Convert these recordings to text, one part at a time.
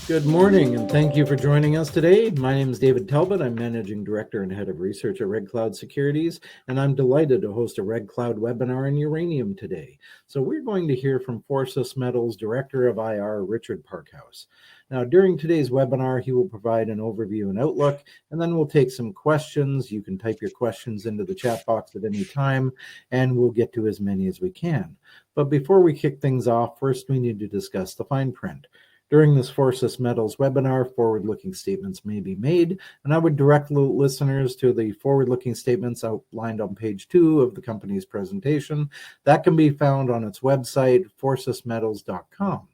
Good morning, and thank you for joining us today. My name is David Talbot. I'm Managing Director and Head of Research at Red Cloud Securities, and I'm delighted to host a Red Cloud webinar on uranium today. So we're going to hear from Forsys Metals Director of IR, Richard Parkhouse. Now, during today's webinar, he will provide an overview and outlook, and then we'll take some questions. You can type your questions into the chat box at any time, and we'll get to as many as we can. But before we kick things off, first we need to discuss the fine print. During this Forsys Metals webinar, forward-looking statements may be made, and I would direct listeners to the forward-looking statements outlined on page 2 of the company's presentation. That can be found on its website, forsysmetals.com.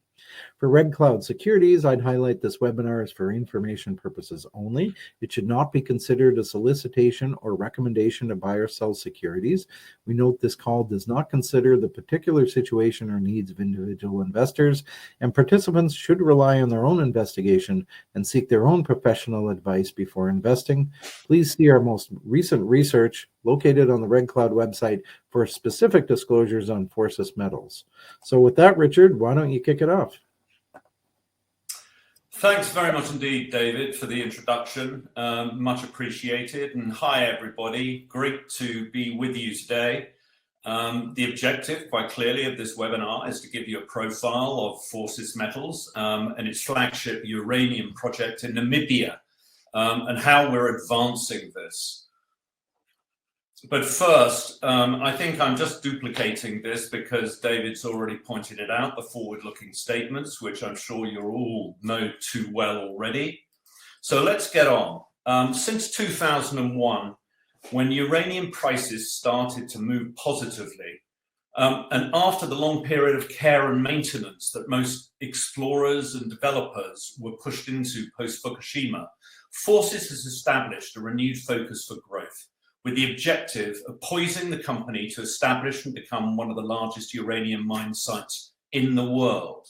For Red Cloud Securities, I'd highlight this webinar is for information purposes only. It should not be considered a solicitation or recommendation to buy or sell securities. We note this call does not consider the particular situation or needs of individual investors, and participants should rely on their own investigation and seek their own professional advice before investing. Please see our most recent research located on the Red Cloud website for specific disclosures on Forsys Metals. So with that, Richard, why don't you kick it off? Thanks very much indeed, David, for the introduction. Much appreciated. And hi, everybody. Great to be with you today. The objective, quite clearly, of this webinar is to give you a profile of Forsys Metals and its flagship uranium project in Namibia and how we're advancing this. But first, I think I'm just duplicating this because David's already pointed it out, the forward-looking statements, which I'm sure you all know too well already. So let's get on. Since 2001, when uranium prices started to move positively, and after the long period of care and maintenance that most explorers and developers were pushed into post-Fukushima, Forsys has established a renewed focus for growth, with the objective of poising the company to establish and become one of the largest uranium mine sites in the world.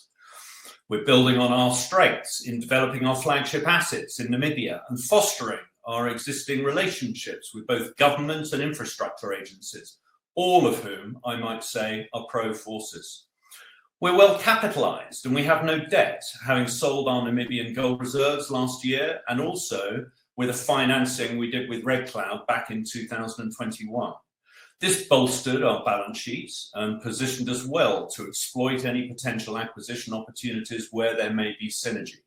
We're building on our strengths in developing our flagship assets in Namibia and fostering our existing relationships with both government and infrastructure agencies, all of whom, I might say, are pro-Forsys. We're well capitalized and we have no debt, having sold our Namibian gold reserves last year and also with a financing we did with Red Cloud back in 2021. This bolstered our balance sheets and positioned us well to exploit any potential acquisition opportunities where there may be synergy.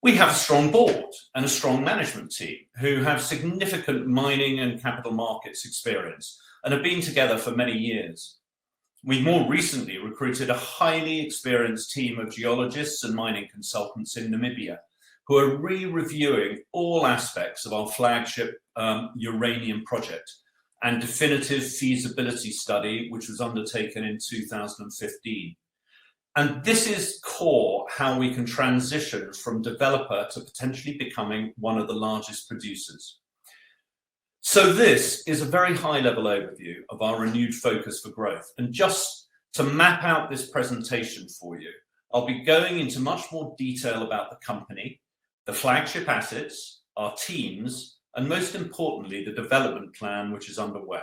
We have a strong board and a strong management team who have significant mining and capital markets experience and have been together for many years. We more recently recruited a highly experienced team of geologists and mining consultants in Namibia, who are re-reviewing all aspects of our flagship uranium project and definitive feasibility study, which was undertaken in 2015. And this is core how we can transition from developer to potentially becoming one of the largest producers. So this is a very high-level overview of our renewed focus for growth. And just to map out this presentation for you, I'll be going into much more detail about the company, the flagship assets, our teams, and most importantly, the development plan which is underway.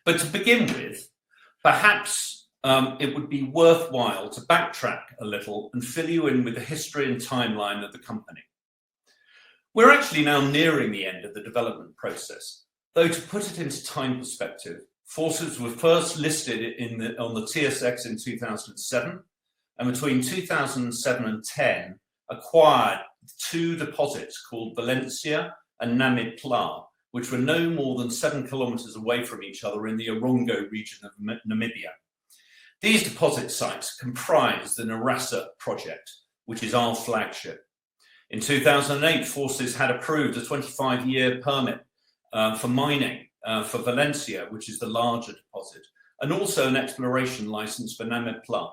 But to begin with, perhaps it would be worthwhile to backtrack a little and fill you in with the history and timeline of the company. We're actually now nearing the end of the development process, though to put it into time perspective, Forsys were first listed on the TSX in 2007, and between 2007 and 10, acquired 2 deposits called Valencia and Namibia, which were no more than 7 kilometers away from each other in the Orongo region of Namibia. These deposit sites comprise the Norasa Project, which is our flagship. In 2008, Forsys had approved a 25-year permit for mining for Valencia, which is the larger deposit, and also an exploration license for Namibia.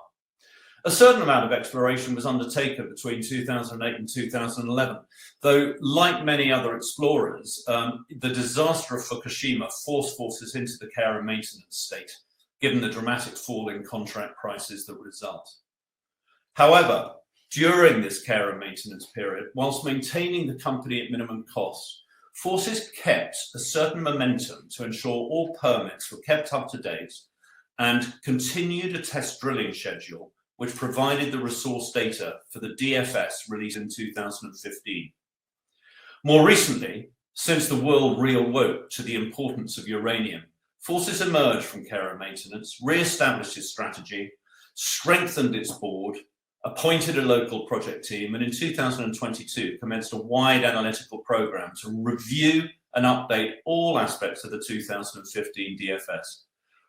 A certain amount of exploration was undertaken between 2008 and 2011, though, like many other explorers, the disaster of Fukushima forced Forsys into the care and maintenance state, given the dramatic fall in contract prices that result. However, during this care and maintenance period, whilst maintaining the company at minimum cost, Forsys kept a certain momentum to ensure all permits were kept up to date and continued a test drilling schedule which provided the resource data for the DFS released in 2015. More recently, since the world reawoke to the importance of uranium, Forsys emerged from care and maintenance, re-established its strategy, strengthened its board, appointed a local project team, and in 2022 commenced a wide analytical program to review and update all aspects of the 2015 DFS,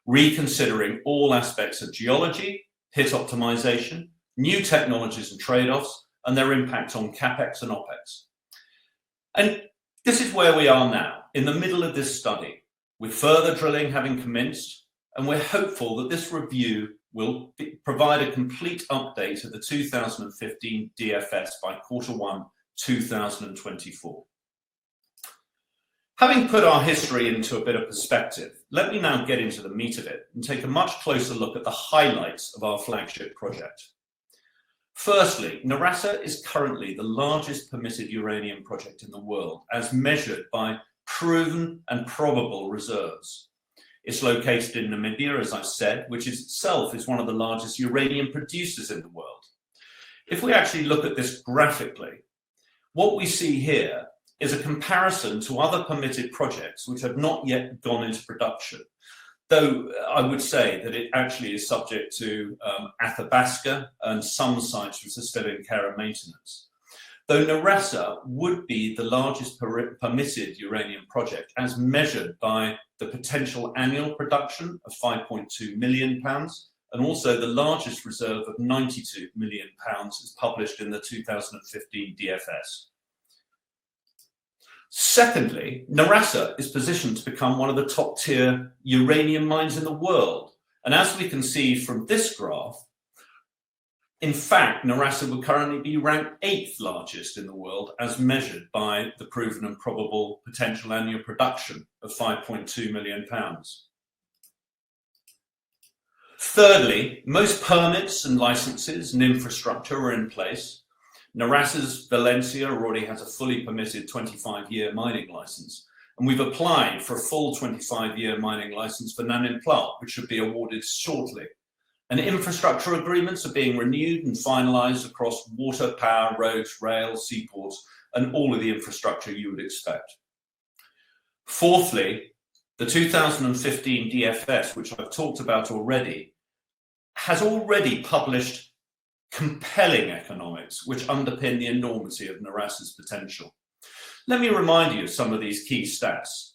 reconsidering all aspects of geology, hit optimization, new technologies and trade-offs, and their impact on CapEx and OpEx. And this is where we are now, in the middle of this study, with further drilling having commenced, and we're hopeful that this review will provide a complete update of the 2015 DFS by Q1 2024. Having put our history into a bit of perspective, let me now get into the meat of it and take a much closer look at the highlights of our flagship project. Firstly, Norasa is currently the largest permitted uranium project in the world, as measured by proven and probable reserves. It's located in Namibia, as I've said, which itself is one of the largest uranium producers in the world. If we actually look at this graphically, what we see here is a comparison to other permitted projects which have not yet gone into production, though I would say that it actually is subject to Athabasca and some sites which are still in care and maintenance. Though Norasa would be the largest permitted uranium project as measured by the potential annual production of 5.2 million pounds, and also the largest reserve of 92 million pounds is published in the 2015 DFS. Secondly, Norasa is positioned to become one of the top tier uranium mines in the world. And as we can see from this graph, in fact, Norasa would currently be ranked 8th largest in the world as measured by the proven and probable potential annual production of 5.2 million pounds. Thirdly, most permits and licenses and infrastructure are in place. Norasa's Valencia already has a fully permitted 25-year mining license, and we've applied for a full 25-year mining license for Namibia, which should be awarded shortly. And infrastructure agreements are being renewed and finalized across water, power, roads, rail, seaports, and all of the infrastructure you would expect. Fourthly, the 2015 DFS, which I've talked about already, has already published compelling economics which underpin the enormity of Norasa's potential. Let me remind you of some of these key stats.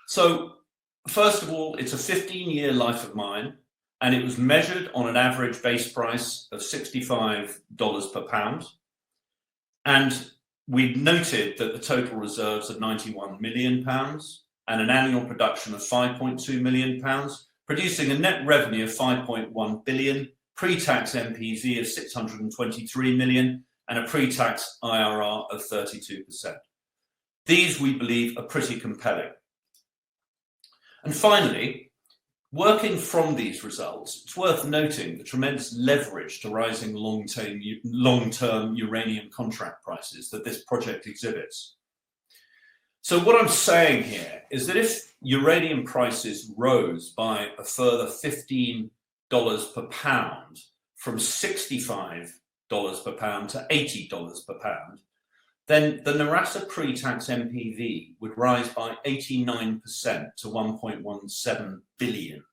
So, first of all, it's a 15-year life of mine, and it was measured on an average base price of $65 per pound. And we noted that the total reserves are 91 million pounds and an annual production of 5.2 million pounds, producing a net revenue of 5.1 billion, pre-tax NPV of 623 million, and a pre-tax IRR of 32%. These, we believe, are pretty compelling. And finally, working from these results, it's worth noting the tremendous leverage to rising long-term uranium contract prices that this project exhibits. So what I'm saying here is that if uranium prices rose by a further $15 per pound, from $65 per pound to $80 per pound, then the Norasa pre-tax NPV would rise by 89% to 1.17 billion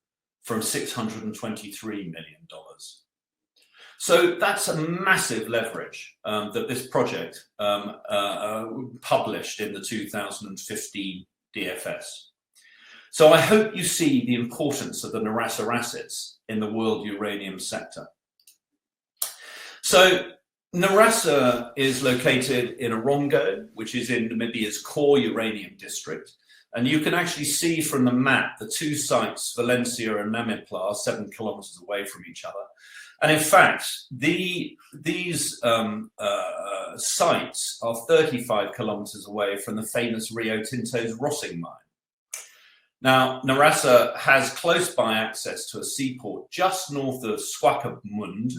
from $623 million. So that's a massive leverage that this project published in the 2015 DFS. So I hope you see the importance of the Norasa assets in the world uranium sector. So Norasa is located in Orongo, which is in Namibia's core uranium district. And you can actually see from the map the two sites, Valencia and Namibia, are 7 kilometers away from each other. And in fact, these sites are 35 kilometers away from the famous Rio Tinto's Rossing mine. Now, Norasa has close by access to a seaport just north of Swakopmund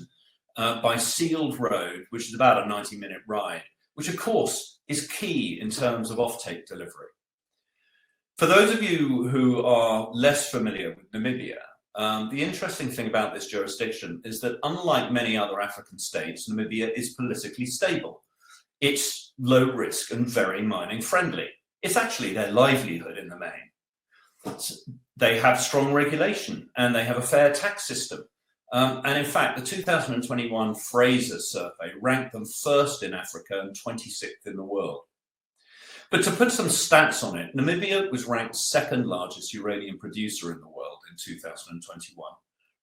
by Sealed Road, which is about a 90-minute ride, which of course is key in terms of offtake delivery. For those of you who are less familiar with Namibia, The interesting thing about this jurisdiction is that unlike many other African states, Namibia is politically stable. It's low risk and very mining friendly. It's actually their livelihood in the main. They have strong regulation and they have a fair tax system. And in fact, the 2021 Fraser survey ranked them first in Africa and 26th in the world. But to put some stats on it, Namibia was ranked second largest uranium producer in the world in 2021,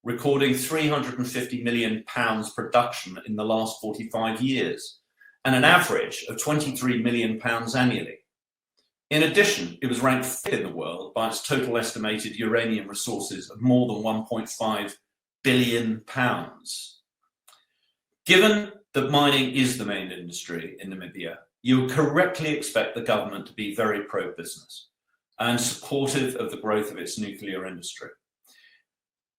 recording 350 million pounds production in the last 45 years, and an average of 23 million pounds annually. In addition, it was ranked fifth in the world by its total estimated uranium resources of more than 1.5 billion pounds. Given that mining is the main industry in Namibia, you would correctly expect the government to be very pro-business and supportive of the growth of its nuclear industry.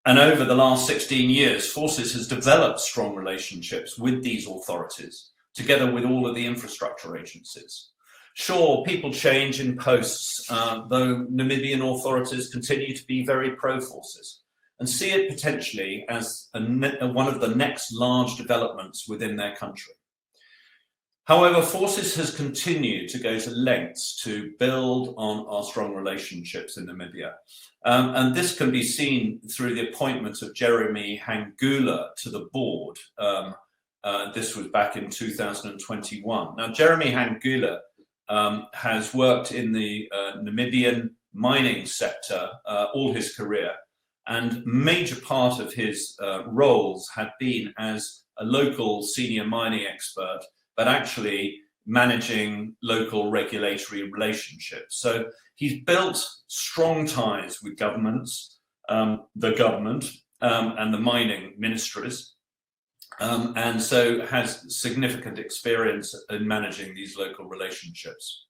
And over the last 16 years, Forsys has developed strong relationships with these authorities, together with all of the infrastructure agencies. Sure, people change in posts, though Namibian authorities continue to be very pro-Forsys and see it potentially as one of the next large developments within their country. However, Forsys has continued to go to lengths to build on our strong relationships in Namibia. And this can be seen through the appointment of Jeremy Hangula to the board. This was back in 2021. Now, Jeremy Hangula has worked in the Namibian mining sector all his career, and major part of his roles had been as a local senior mining expert, but actually managing local regulatory relationships. So he's built strong ties with governments, the government and the mining ministries, and so has significant experience in managing these local relationships.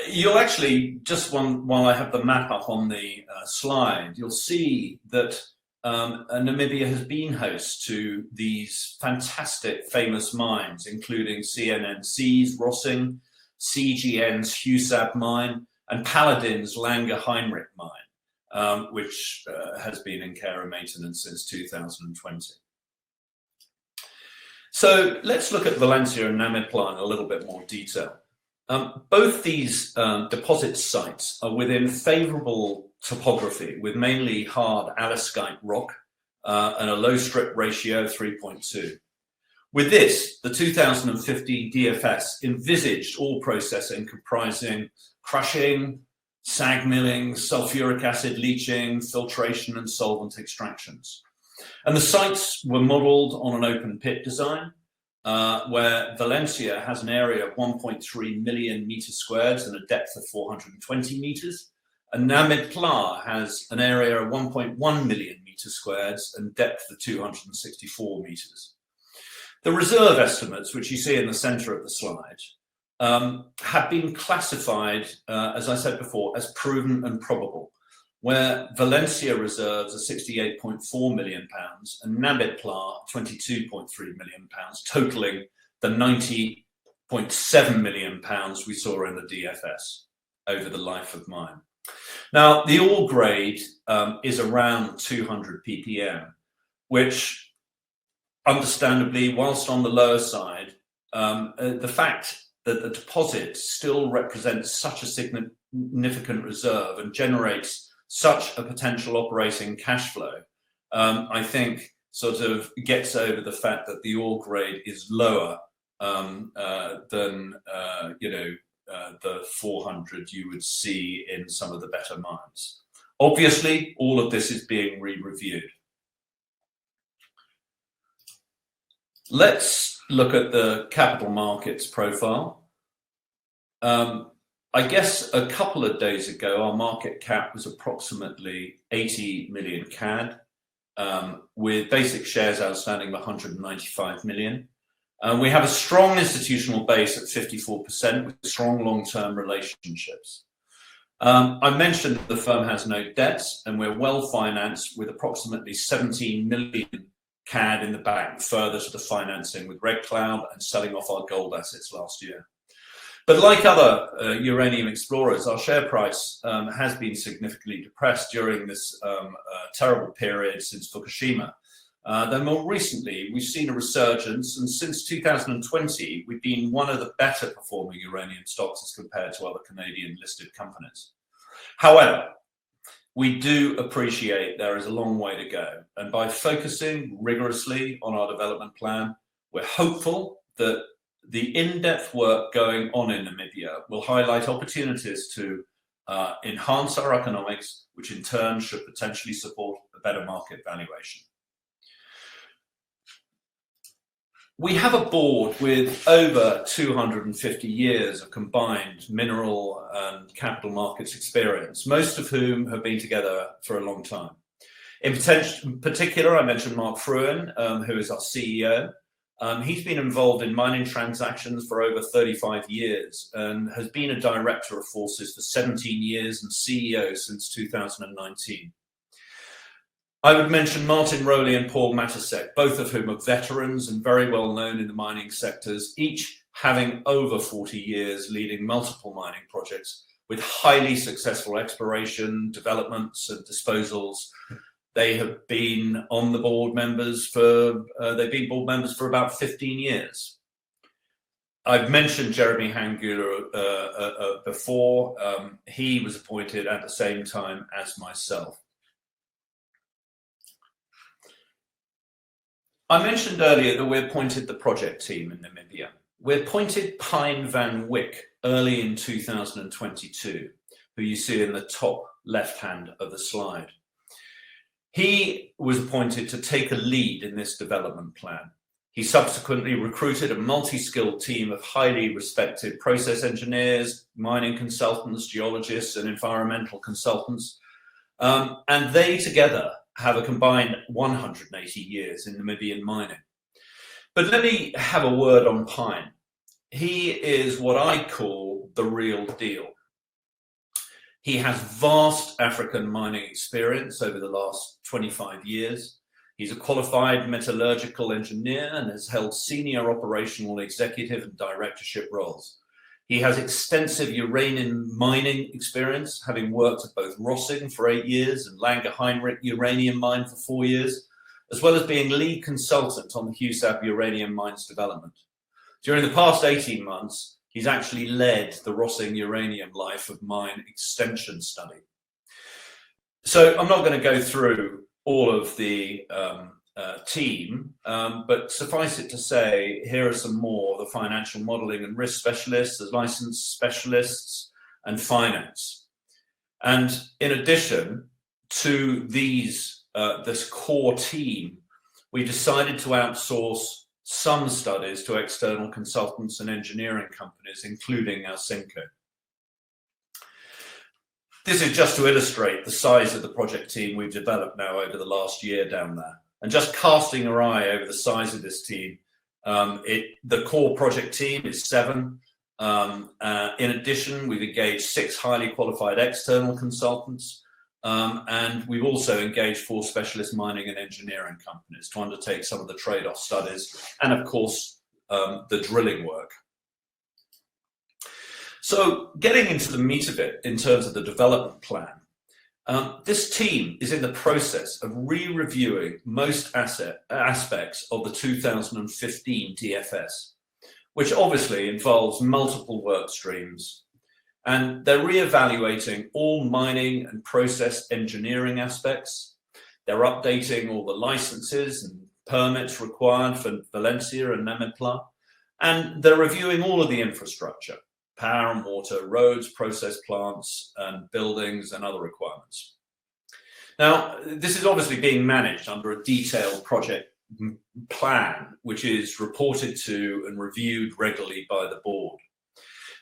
You'll actually, just while I have the map up on the slide, you'll see that Namibia has been host to these fantastic famous mines, including CNNC's Rossing, CGN's Husab mine, and Paladin's Langer Heinrich mine, which has been in care and maintenance since 2020. So let's look at Valencia and Namibia in a little bit more detail. Both these deposit sites are within favourable topography with mainly hard aleskite rock and a low strip ratio of 3.2. With this, the 2015 DFS envisaged ore processing comprising crushing, SAG milling, sulfuric acid leaching, filtration and solvent extractions. And the sites were modelled on an open pit design, where Valencia has an area of 1.3 million meters squared and a depth of 420 meters, and Namibia has an area of 1.1 million meters squared and depth of 264 meters. The reserve estimates, which you see in the center of the slide, have been classified, as I said before, as proven and probable, where Valencia reserves are 68.4 million pounds and Namibia 22.3 million pounds, totaling the 90.7 million pounds we saw in the DFS over the life of mine. Now, the ore grade is around 200 ppm, which understandably, whilst on the lower side, the fact that the deposit still represents such a significant reserve and generates such a potential operating cash flow, I think sort of gets over the fact that the ore grade is lower than the 400 you would see in some of the better mines. Obviously, all of this is being re-reviewed. Let's look at the capital markets profile. I guess a couple of days ago, our market cap was approximately 80 million CAD, with basic shares outstanding of 195 million. We have a strong institutional base at 54% with strong long-term relationships. I mentioned that the firm has no debts and we're well financed with approximately 17 million CAD in the bank, further to the financing with Red Cloud and selling off our gold assets last year. But like other uranium explorers, our share price has been significantly depressed during this terrible period since Fukushima. Then more recently, we've seen a resurgence, and since 2020, we've been one of the better performing uranium stocks as compared to other Canadian listed companies. However, we do appreciate there is a long way to go, and by focusing rigorously on our development plan, we're hopeful that the in-depth work going on in Namibia will highlight opportunities to enhance our economics, which in turn should potentially support a better market valuation. We have a board with over 250 years of combined mineral and capital markets experience, most of whom have been together for a long time. In particular, I mentioned Mark Fruin, who is our CEO. He's been involved in mining transactions for over 35 years and has been a director of Forsys for 17 years and CEO since 2019. I would mention Martin Rowley and Paul Matasek, both of whom are veterans and very well known in the mining sectors, each having over 40 years leading multiple mining projects with highly successful exploration, developments and disposals. They have been on the board members for, about 15 years. I've mentioned Jeremy Hangula before. He was appointed at the same time as myself. I mentioned earlier that we appointed the project team in Namibia. We appointed Pine Van Wyk early in 2022, who you see in the top left hand of the slide. He was appointed to take a lead in this development plan. He subsequently recruited a multi-skilled team of highly respected process engineers, mining consultants, geologists, and environmental consultants. And they together have a combined 180 years in Namibian mining. But let me have a word on Pine. He is what I call the real deal. He has vast African mining experience over the last 25 years. He's a qualified metallurgical engineer and has held senior operational executive and directorship roles. He has extensive uranium mining experience, having worked at both Rossing for 8 years and Langer Heinrich uranium mine for 4 years, as well as being lead consultant on the Husab uranium mines development. During the past 18 months, he's actually led the Rossing uranium life of mine extension study. So I'm not going to go through all of the team, but suffice it to say, here are some more: the financial modeling and risk specialists, the license specialists, and finance. And in addition to these, this core team, we decided to outsource some studies to external consultants and engineering companies, including Alcinco. This is just to illustrate the size of the project team we've developed now over the last year down there. And just casting our eye over the size of this team, the core project team is 7. In addition, we've engaged 6 highly qualified external consultants, and we've also engaged 4 specialist mining and engineering companies to undertake some of the trade-off studies and, of course, the drilling work. So getting into the meat of it in terms of the development plan, this team is in the process of re-reviewing most aspects of the 2015 DFS, which obviously involves multiple work streams. And they're re-evaluating all mining and process engineering aspects. They're updating all the licenses and permits required for Valencia and Namibia. And they're reviewing all of the infrastructure: power and water, roads, process plants, and buildings and other requirements. Now, this is obviously being managed under a detailed project plan, which is reported to and reviewed regularly by the board.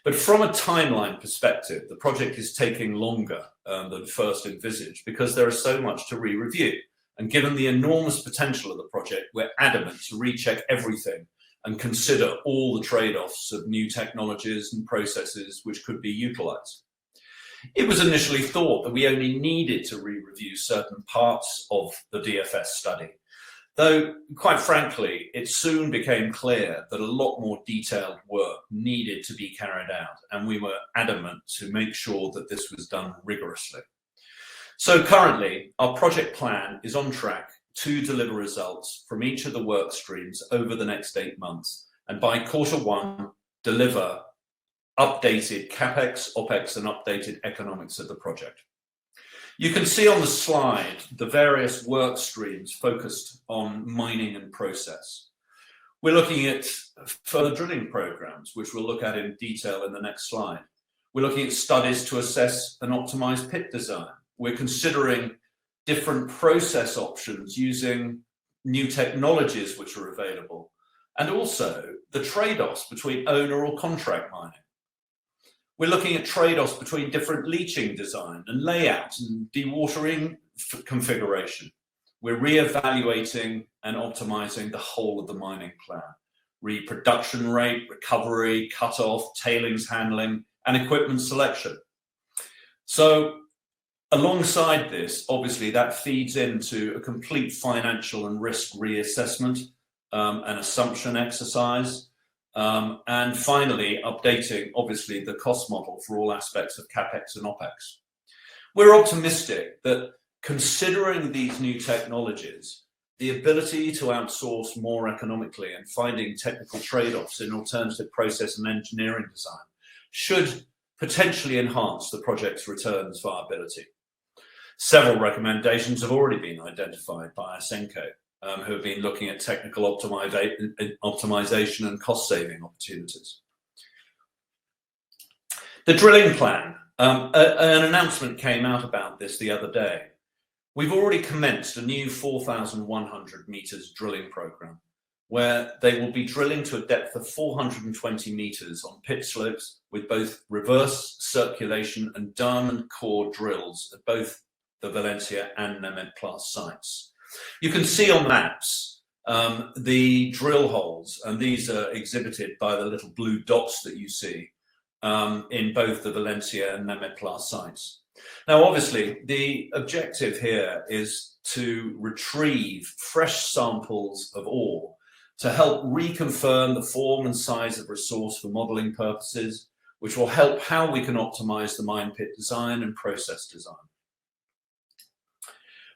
But from a timeline perspective, the project is taking longer than first envisaged because there is so much to re-review. And given the enormous potential of the project, we're adamant to recheck everything and consider all the trade-offs of new technologies and processes which could be utilized. It was initially thought that we only needed to re-review certain parts of the DFS study. though quite frankly, it soon became clear that a lot more detailed work needed to be carried out, and we were adamant to make sure that this was done rigorously. So currently, our project plan is on track to deliver results from each of the work streams over the next 8 months, and by Q1, deliver updated CapEx, OpEx, and updated economics of the project. You can see on the slide the various work streams focused on mining and process. We're looking at further drilling programs, which we'll look at in detail in the next slide. We're looking at studies to assess an optimized pit design. We're considering different process options using new technologies which are available, and also the trade-offs between owner or contract mining. We're looking at trade-offs between different leaching design and layout and dewatering configuration. We're re-evaluating and optimizing the whole of the mining plan: reproduction rate, recovery, cut-off, tailings handling, and equipment selection. So alongside this, obviously, that feeds into a complete financial and risk reassessment and assumption exercise. And finally, updating, obviously, the cost model for all aspects of CapEx and OpEx. We're optimistic that considering these new technologies, the ability to outsource more economically and finding technical trade-offs in alternative process and engineering design should potentially enhance the project's returns viability. Several recommendations have already been identified by Ausenco, who have been looking at technical optimization and cost-saving opportunities. The drilling plan, an announcement came out about this the other day. We've already commenced a new 4,100 meters drilling program, where they will be drilling to a depth of 420 meters on pit slopes with both reverse circulation and diamond core drills at both the Valencia and Namibia sites. You can see on maps the drill holes, and these are exhibited by the little blue dots that you see in both the Valencia and Namibia sites. Now, obviously, the objective here is to retrieve fresh samples of ore to help reconfirm the form and size of resource for modeling purposes, which will help how we can optimize the mine pit design and process design.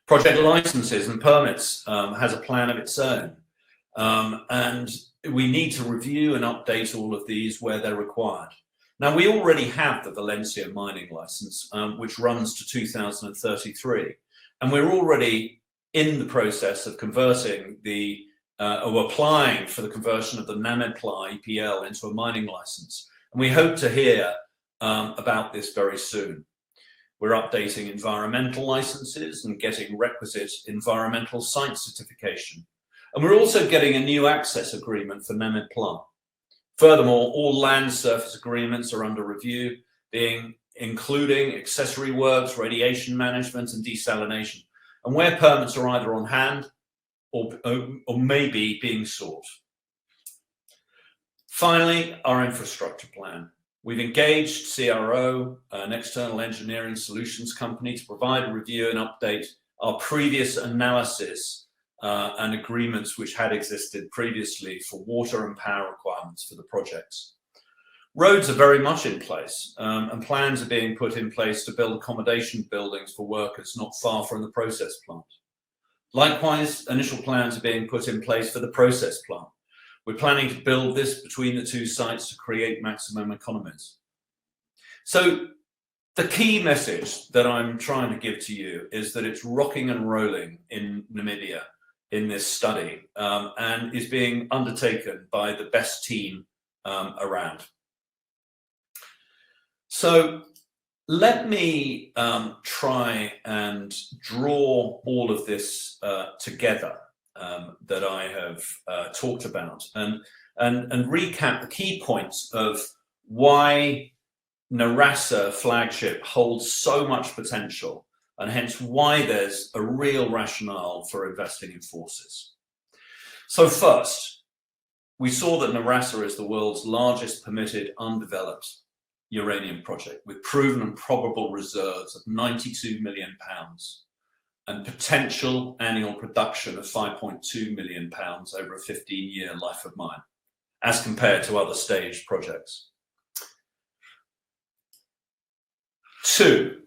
Project licenses and permits has a plan of its own, and we need to review and update all of these where they're required. Now, we already have the Valencia mining license, which runs to 2033, and we're already in the process of converting or applying for the conversion of the Namibia EPL into a mining license, and we hope to hear about this very soon. We're updating environmental licenses and getting requisite environmental site certification. And we're also getting a new access agreement for Namibia. Furthermore, all land surface agreements are under review, including accessory works, radiation management, and desalination, and where permits are either on hand or maybe being sought. Finally, our infrastructure plan. We've engaged CRO, an external engineering solutions company, to provide a review and update our previous analysis and agreements which had existed previously for water and power requirements for the projects. Roads are very much in place, and plans are being put in place to build accommodation buildings for workers not far from the process plant. Likewise, initial plans are being put in place for the process plant. We're planning to build this between the two sites to create maximum economies. So the key message that I'm trying to give to you is that it's rocking and rolling in Namibia in this study, and is being undertaken by the best team around. So let me try and draw all of this together that I have talked about, and recap the key points of why Norasa flagship holds so much potential, and hence why there's a real rationale for investing in Forsys. So first, we saw that Norasa is the world's largest permitted undeveloped uranium project with proven and probable reserves of 92 million pounds. and potential annual production of 5.2 million pounds over a 15-year life of mine, as compared to other stage projects. 2,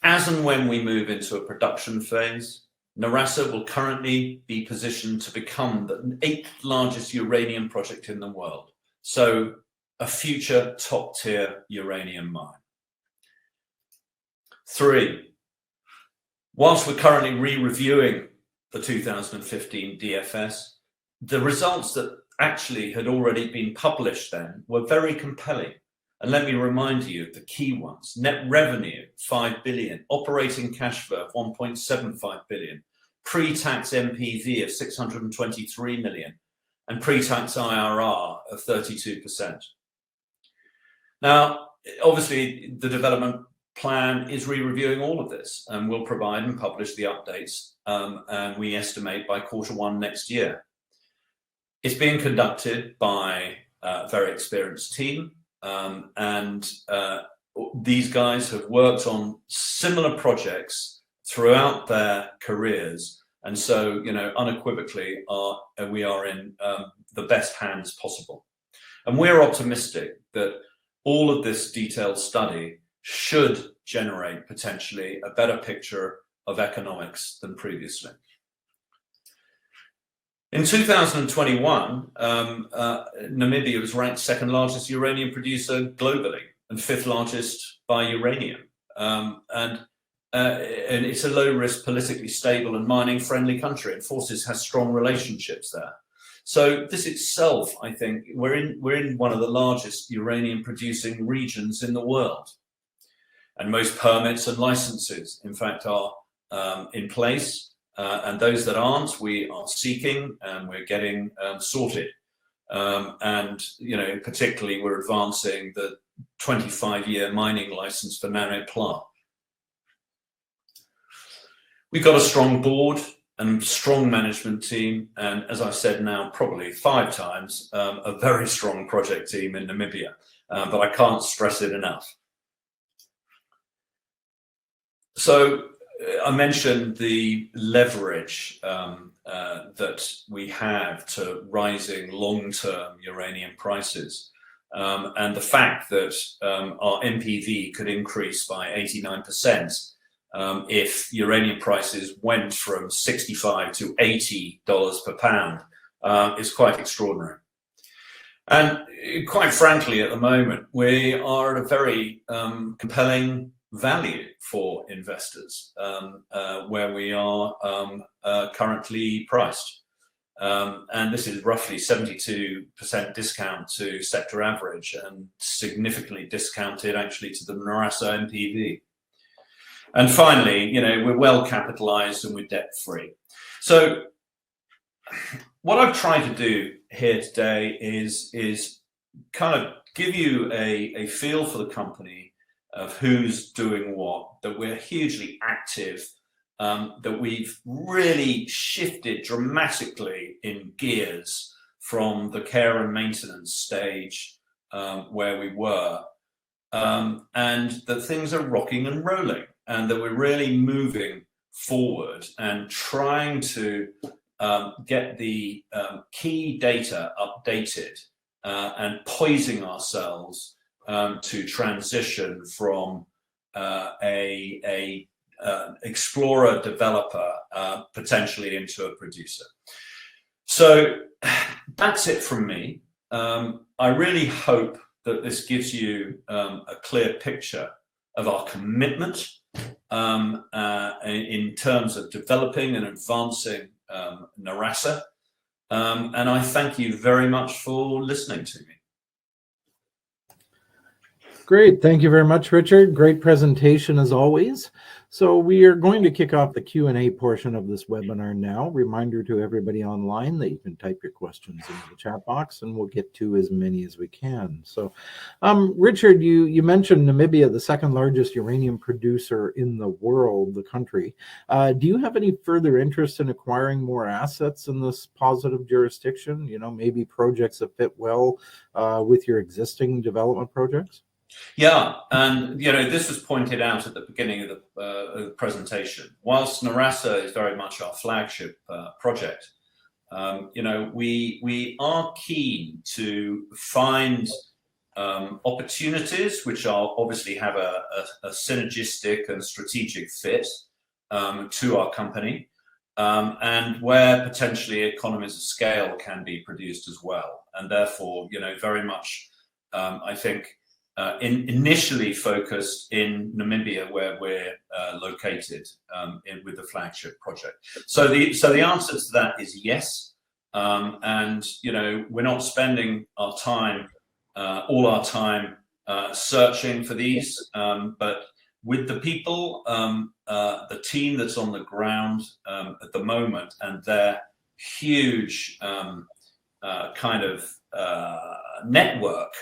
as and when we move into a production phase, Norasa will currently be positioned to become the 8th largest uranium project in the world, so a future top-tier uranium mine. 3, whilst we're currently re-reviewing the 2015 DFS, the results that actually had already been published then were very compelling. And let me remind you of the key ones. Net revenue, 5 billion, operating cash flow of 1.75 billion, pre-tax NPV of 623 million, and pre-tax IRR of 32%. Now, obviously, the development plan is re-reviewing all of this, and we'll provide and publish the updates, and we estimate by Q1 next year. It's being conducted by a very experienced team, and these guys have worked on similar projects throughout their careers, and so, you know, unequivocally we are in the best hands possible. And we're optimistic that all of this detailed study should generate potentially a better picture of economics than previously. In 2021, Namibia was ranked 2nd largest uranium producer globally and 5th largest by uranium. And it's a low-risk, politically stable and mining-friendly country, and Forsys has strong relationships there. So this itself, I think, we're in one of the largest uranium-producing regions in the world. And most permits and licenses, in fact, are in place. And those that aren't, we are seeking and we're getting sorted. And, you know, particularly we're advancing the 25-year mining license for Nano Pla. We've got a strong board and strong management team, and as I've said now probably 5 times, a very strong project team in Namibia, but I can't stress it enough. So I mentioned the leverage that we have to rising long-term uranium prices, and the fact that our NPV could increase by 89% if uranium prices went from $65 to $80 per pound is quite extraordinary. And quite frankly, at the moment, we are at a very compelling value for investors where we are currently priced. And this is roughly 72% discount to sector average and significantly discounted actually to the Norasa NPV. And finally, you know, we're well capitalized and we're debt free. So what I've tried to do here today is kind of give you a feel for the company of who's doing what, that we're hugely active, that we've really shifted dramatically in gears from the care and maintenance stage where we were, and that things are rocking and rolling, and that we're really moving forward and trying to get the key data updated and poising ourselves to transition from a explorer developer potentially into a producer. So that's it from me. I really hope that this gives you a clear picture of our commitment in terms of developing and advancing Norasa. And I thank you very much for listening to me. Great. Thank you very much, Richard. Great presentation as always. So we are going to kick off the Q&A portion of this webinar now. Reminder to everybody online that you can type your questions into the chat box and we'll get to as many as we can. So Richard, you mentioned Namibia, the 2nd largest uranium producer in the world, the country. Do you have any further interest in acquiring more assets in this positive jurisdiction? You know, maybe projects that fit well with your existing development projects? Yeah, and this was pointed out at the beginning of the presentation. Whilst Norasa is very much our flagship project, we are keen to find opportunities which are obviously have a synergistic and strategic fit to our company, and where potentially economies of scale can be produced as well. And therefore, very much, I think, initially focused in Namibia, where we're located with the flagship project. So the answer to that is yes. And we're not spending all our time searching for these, but with the people, the team that's on the ground at the moment, and their huge kind of network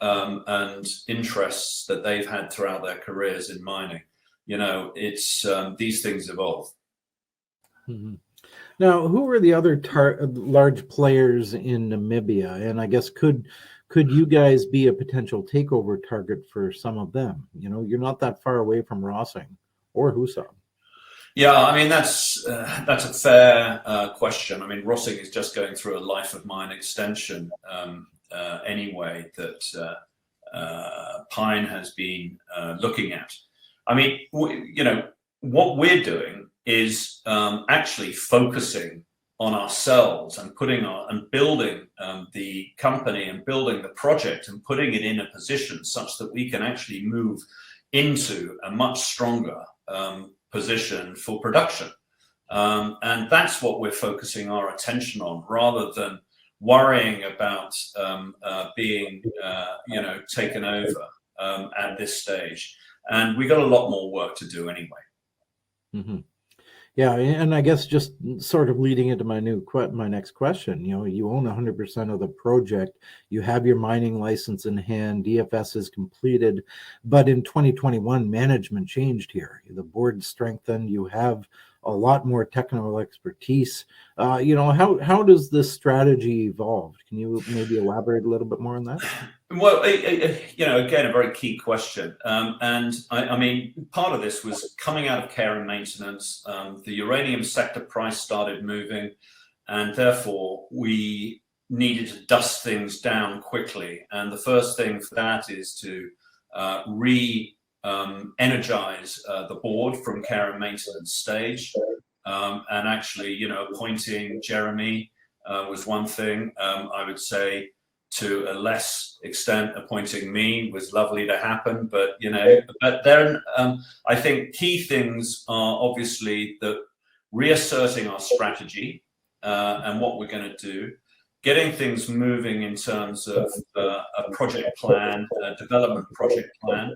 and interests that they've had throughout their careers in mining, it's these things evolve. Mm-hmm. Now, who are the other large players in Namibia? And I guess could you guys be a potential takeover target for some of them? You're not that far away from Rossing or Husab. Yeah, I mean that's a fair question. I mean, Rossing is just going through a life of mine extension anyway that Pine has been looking at. I mean, what we're doing is actually focusing on ourselves and building the company and building the project and putting it in a position such that we can actually move into a much stronger position for production. And that's what we're focusing our attention on, rather than worrying about being taken over at this stage. And we got a lot more work to do anyway. Mm-hmm. Yeah, and I guess just sort of leading into my next question, you own 100% of the project, you have your mining license in hand, DFS is completed, but in 2021, management changed here. The board strengthened, you have a lot more technical expertise. How does this strategy evolve? Can you maybe elaborate a little bit more on that? Well, again, a very key question. And I mean, part of this was coming out of care and maintenance. The uranium sector price started moving, and therefore we needed to dust things down quickly. And the first thing for that is to energize the board from care and maintenance stage. And actually, appointing Jeremy was one thing. I would say, to a less extent, appointing me was lovely to happen, but then I think key things are obviously that reasserting our strategy and what we're going to do, getting things moving in terms of a project plan, a development project plan,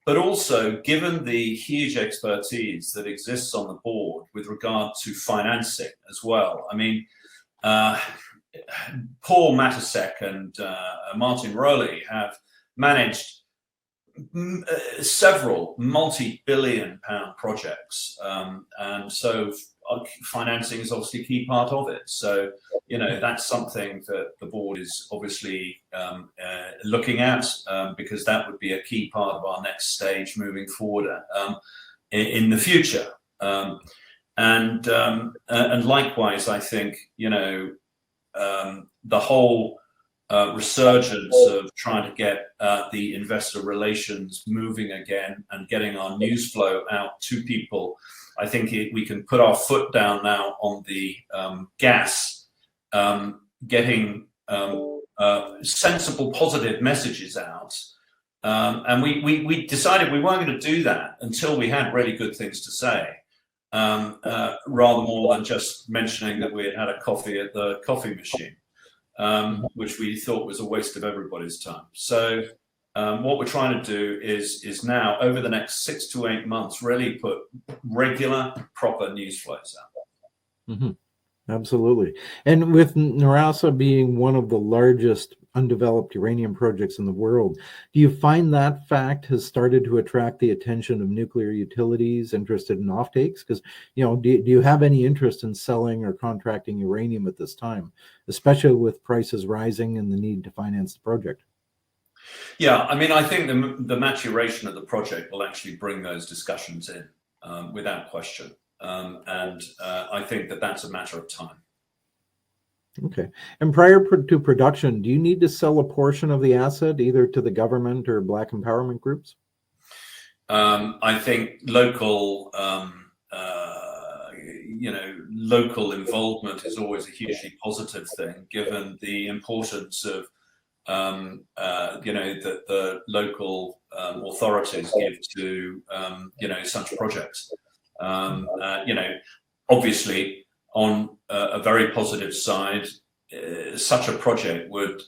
but also given the huge expertise that exists on the board with regard to financing as well. I mean, Paul Matasek and Martin Rowley have managed several multi-billion-pound projects, and so financing is obviously a key part of it. So that's something that the board is obviously looking at, because that would be a key part of our next stage moving forward in the future. And likewise, I think the whole resurgence of trying to get the investor relations moving again and getting our news flow out to people. I think we can put our foot down now on the gas, getting sensible, positive messages out. And we decided we weren't going to do that until we had really good things to say. Rather more than just mentioning that we had had a coffee at the coffee machine, which we thought was a waste of everybody's time. So what we're trying to do is now, over the next 6 to 8 months, really put regular, proper news flows out. Mm-hmm. Absolutely. And with Norasa being one of the largest undeveloped uranium projects in the world, do you find that fact has started to attract the attention of nuclear utilities interested in offtakes? Because, do you have any interest in selling or contracting uranium at this time, especially with prices rising and the need to finance the project? Yeah, I mean, I think the maturation of the project will actually bring those discussions in without question. And I think that that's a matter of time. Okay. And prior to production, do you need to sell a portion of the asset either to the government or Black empowerment groups? I think local, local involvement is always a hugely positive thing, given the importance of, that the local authorities give to, such projects. Obviously, on a very positive side, such a project would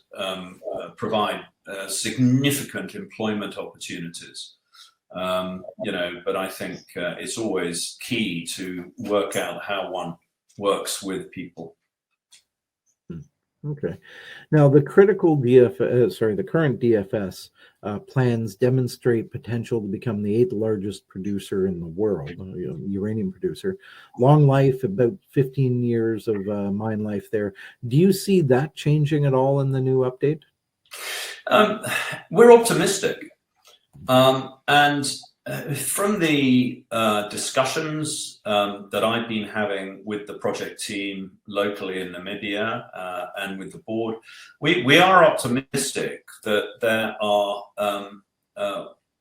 provide significant employment opportunities. But I think it's always key to work out how one works with people. Okay. Now, the current DFS plans demonstrate potential to become the 8th largest producer in the world, uranium producer. Long life, about 15 years of mine life there. Do you see that changing at all in the new update? We're optimistic. And from the discussions that I've been having with the project team locally in Namibia and with the board, we are optimistic that there are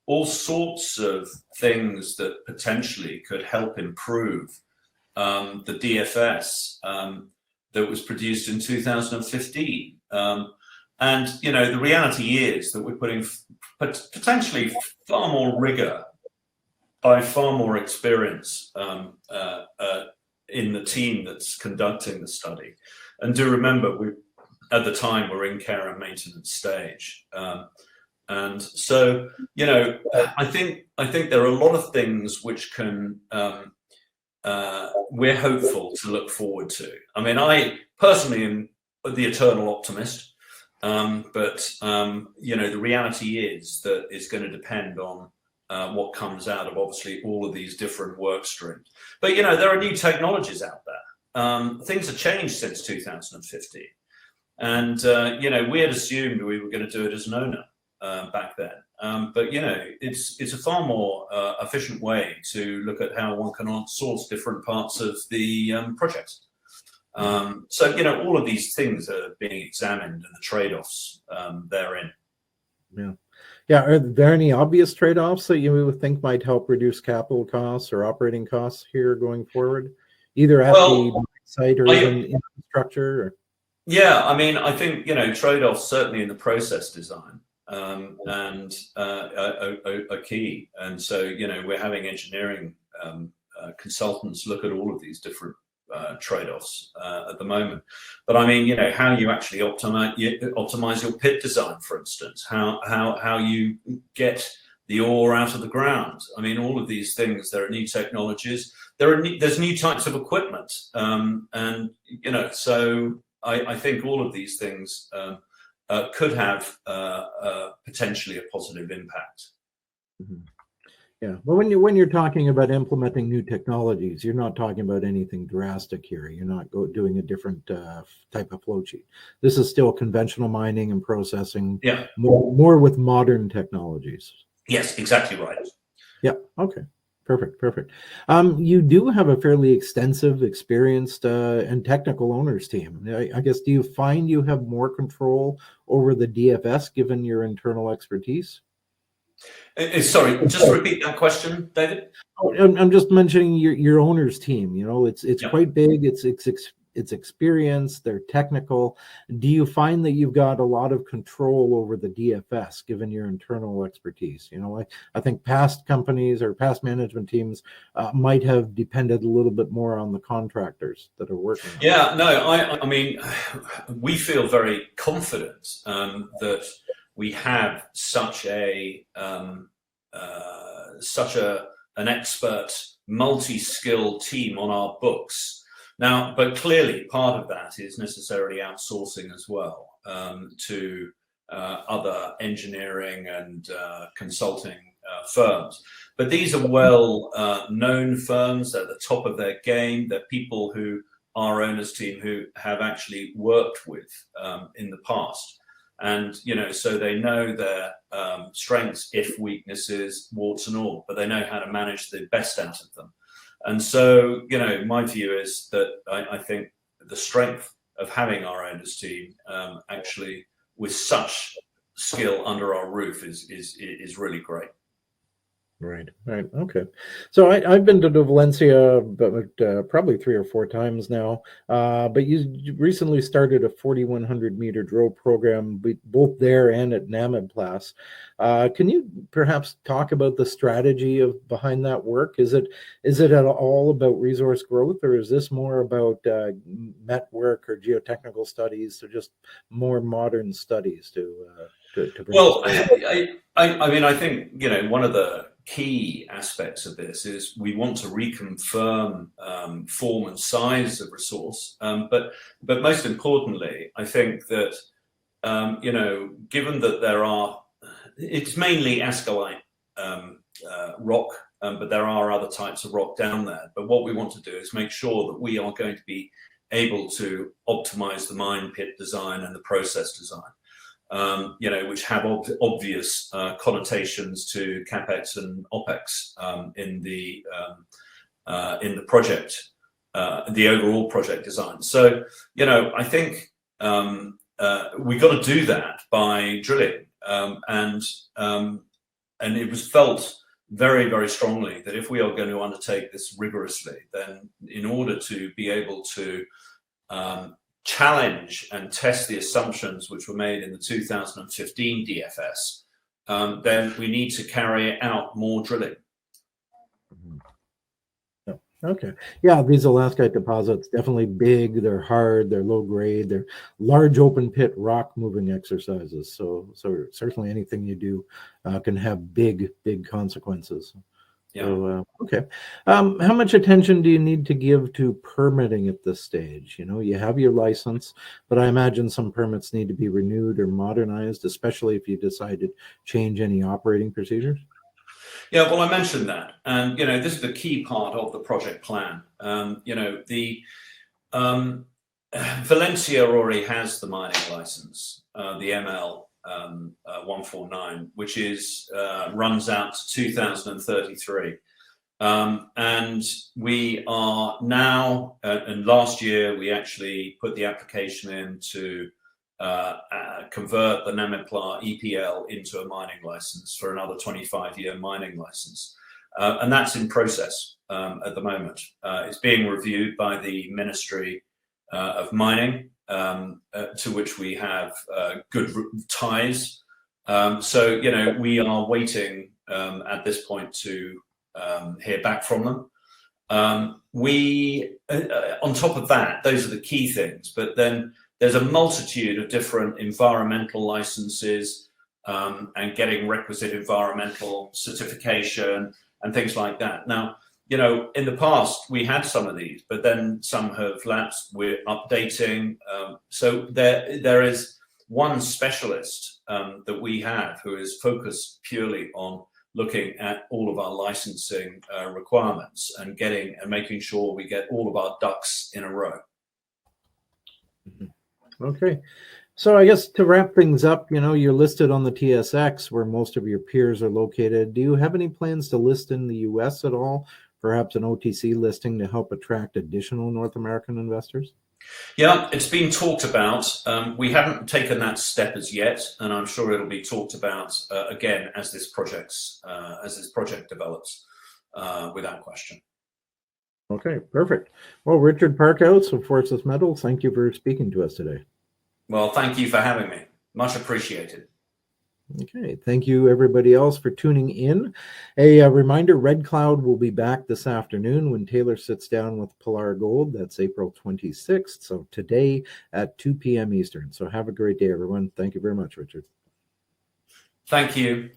all sorts of things that potentially could help improve the DFS that was produced in 2015. And, the reality is that we're putting potentially far more rigor by far more experience in the team that's conducting the study. And do remember, at the time, we're in care and maintenance stage. And so, I think there are a lot of things which can, we're hopeful to look forward to. I mean, I personally am the eternal optimist. But the reality is that it's going to depend on what comes out of obviously all of these different work streams. But there are new technologies out there. Things have changed since 2015, and we had assumed we were going to do it as an owner back then. But it's a far more efficient way to look at how one can source different parts of the project. So all of these things are being examined and the trade-offs therein. Yeah. Are there any obvious trade-offs that you would think might help reduce capital costs or operating costs here going forward, either at the site or even infrastructure? Or? Yeah, I mean, I think trade-offs certainly in the process design and are key. And so we're having engineering consultants look at all of these different trade-offs at the moment. But I mean, how you actually optimize your pit design, for instance, how you get the ore out of the ground. I mean, all of these things, there are new technologies, there's new types of equipment. And, so I think all of these things could have potentially a positive impact. Mm-hmm. Yeah, but when you're talking about implementing new technologies, you're not talking about anything drastic here. You're not doing a different type of flow sheet. This is still conventional mining and processing. Yeah, more with modern technologies. Yes, exactly right. Yeah. Okay. Perfect. You do have a fairly extensive, experienced, and technical owners team. I guess, do you find you have more control over the DFS given your internal expertise? Sorry, just repeat that question, David. I'm just mentioning your owner's team. It's quite big. It's experienced. They're technical. Do you find that you've got a lot of control over the DFS given your internal expertise? I think past companies or past management teams might have depended a little bit more on the contractors that are working. Yeah, no, I mean, we feel very confident that we have such an expert, multi-skilled team on our books now. But clearly, part of that is necessarily outsourcing as well to other engineering and consulting firms. But these are well-known firms. They're at the top of their game. They're people who our owners team who have actually worked with in the past. And, so they know their strengths, if weaknesses, warts and all, but they know how to manage the best out of them. And so, my view is that I think the strength of having our owners team actually with such skill under our roof is really great. Right. Okay. So I've been to Valencia but probably 3 or 4 times now. But you recently started a 4,100 meter drill program both there and at Namibia. Can you perhaps talk about the strategy behind that work? Is it at all about resource growth, or is this more about met work or geotechnical studies, so just more modern studies to bring well, I think one of the key aspects of this is we want to reconfirm form and size of resource, but most importantly, I think that given that it's mainly ascalite rock, but there are other types of rock down there. But what we want to do is make sure that we are going to be able to optimize the mine pit design and the process design. Which have obvious connotations to capex and opex in the project, the overall project design. So, I think we got to do that by drilling, and it was felt very, very strongly that if we are going to undertake this rigorously, then in order to be able to challenge and test the assumptions which were made in the 2015 DFS, then we need to carry out more drilling. Okay. Yeah, these Alaskite deposits, definitely big, they're hard, they're low grade, they're large open pit rock moving exercises. So certainly anything you do can have big consequences. Yeah. So, okay. How much attention do you need to give to permitting at this stage? You have your license, but I imagine some permits need to be renewed or modernized, especially if you decide to change any operating procedures. Yeah, well, I mentioned that, and this is the key part of the project plan. The Valencia already has the mining license, the ML 149, which runs out to 2033, and we are now. And last year we actually put the application in to convert the Namibia EPL into a mining license for another 25-year mining license, and that's in process at the moment. It's being reviewed by the Ministry of Mining, to which we have good ties. So we are waiting at this point to hear back from them. We on top of that, those are the key things, but then there's a multitude of different environmental licenses and getting requisite environmental certification and things like that. Now, in the past we had some of these, but then some have lapsed. We're updating. So there is one specialist that we have who is focused purely on looking at all of our licensing requirements and making sure we get all of our ducks in a row. Mm-hmm. Okay. So I guess to wrap things up, you're listed on the TSX where most of your peers are located. Do you have any plans to list in the US at all? Perhaps an OTC listing to help attract additional North American investors? Yeah, it's been talked about. We haven't taken that step as yet, and I'm sure it'll be talked about again as this project develops, without question. Okay, perfect. Well, Richard Parkhouse of Forsys Metals, thank you for speaking to us today. Well, thank you for having me. Much appreciated. Okay, thank you everybody else for tuning in. A reminder, Red Cloud will be back this afternoon when Taylor sits down with Pilar Gold. That's April 26th, so today at 2 p.m. Eastern. So have a great day, everyone. Thank you very much, Richard. Thank you.